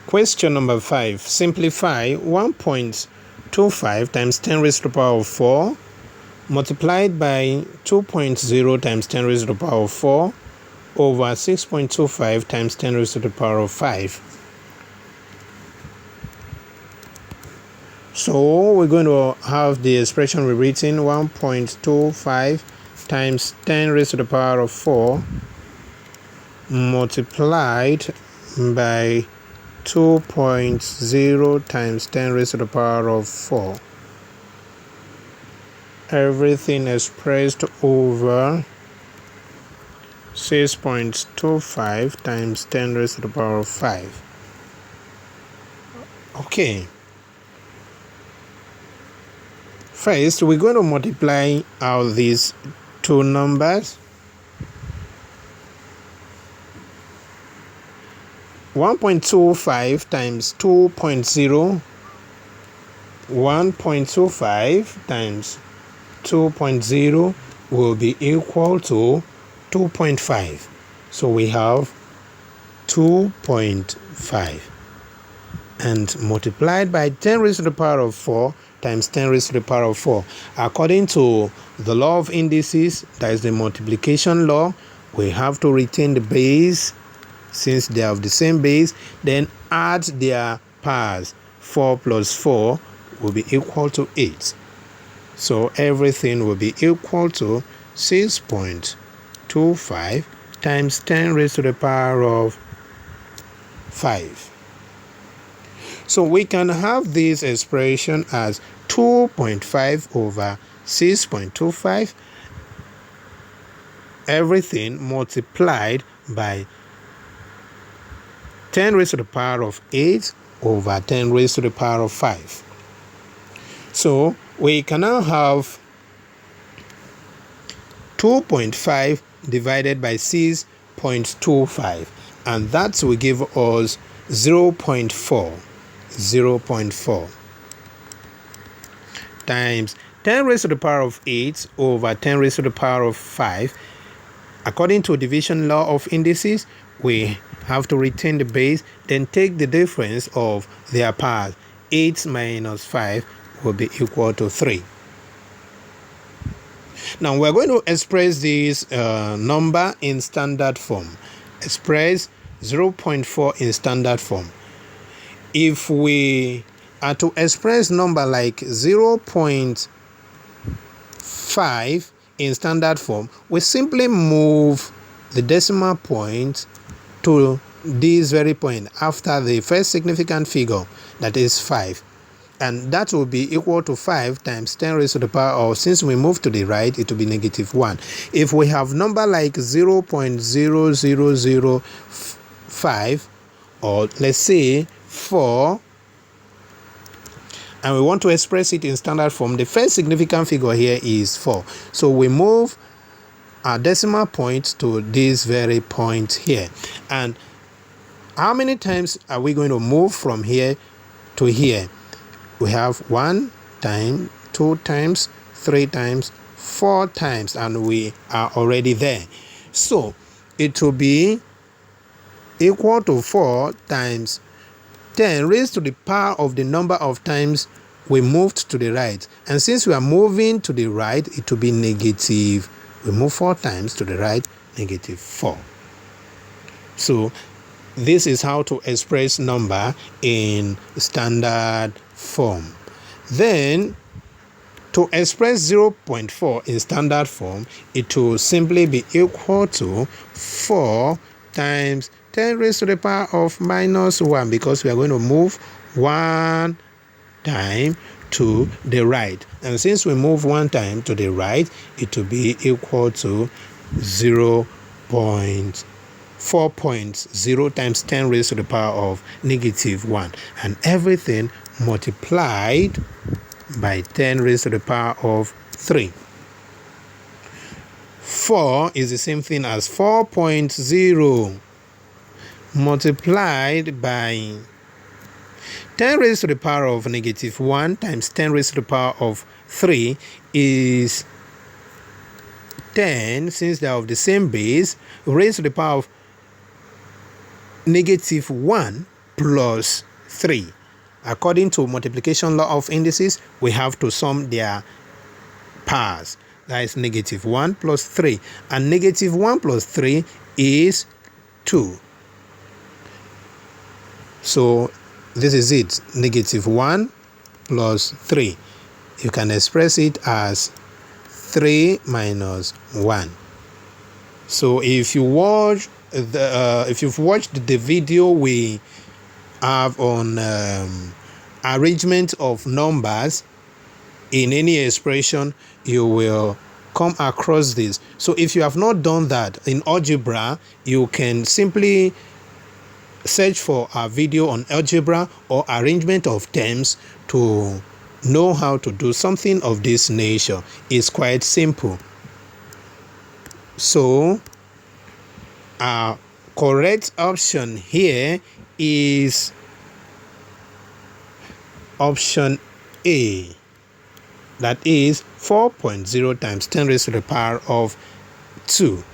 Question number 5. Simplify 1.25 times 10 raised to the power of 4 multiplied by 2.0 times 10 raised to the power of 4 over 6.25 times 10 raised to the power of 5. So we're going to have the expression rewritten 1.25 times 10 raised to the power of 4 multiplied by 2.0 times 10 raised to the power of 4. Everything expressed over 6.25 times 10 raised to the power of 5. Okay. First, we're going to multiply out these two numbers. 1.25 times 2.0, 1.25 times 2.0 will be equal to 2.5. So we have 2.5. And multiplied by 10 raised to the power of 4 times 10 raised to the power of 4. According to the law of indices, that is the multiplication law, we have to retain the base. Since they have the same base, then add their powers. 4 plus 4 will be equal to 8. So everything will be equal to 6.25 times 10 raised to the power of 5. So we can have this expression as 2.5 over 6.25, everything multiplied by 10 raised to the power of 8 over 10 raised to the power of 5. So we can now have 2.5 divided by 6.25, and that will give us 0.4. 0.4 times 10 raised to the power of 8 over 10 raised to the power of 5. According to division law of indices, we have to retain the base, then take the difference of their powers. 8 minus 5 will be equal to 3. Now we're going to express this number in standard form. Express 0.4 in standard form. If we are to express number like 0.5 in standard form, we simply move the decimal point to this very point after the first significant figure, that is 5. And that will be equal to 5 times 10 raised to the power of, since we move to the right, it will be -1. If we have number like 0.0005, or let's say 4, and we want to express it in standard form, the first significant figure here is 4. So we move our decimal point to this very point here. And how many times are we going to move from here to here? We have 1 time, 2 times, 3 times, 4 times, and we are already there. So it will be equal to 4 times 10 raised to the power of the number of times we moved to the right. And since we are moving to the right, it will be negative. We move 4 times to the right, -4. So this is how to express number in standard form. Then to express 0.4 in standard form, it will simply be equal to 4 times 10 raised to the power of -1, because we are going to move 1 time to the right. And since we move 1 time to the right, it will be equal to 4.0 times 10 raised to the power of -1. And everything multiplied by 10 raised to the power of 3. 4 is the same thing as 4.0 multiplied by 10 raised to the power of -1 times 10 raised to the power of 3 is 10, since they are of the same base, raised to the power of -1 plus 3. According to multiplication law of indices, we have to sum their powers. That is -1 plus 3. And -1 plus 3 is 2. So this is it. -1 plus 3. You can express it as 3 minus 1. So if you've watched the video we have on arrangement of numbers in any expression, you will come across this. So if you have not done that in algebra, you can simply search for a video on algebra or arrangement of terms to know how to do something of this nature. It's quite simple. So our correct option here is option A. That is 4.0 times 10 raised to the power of 2.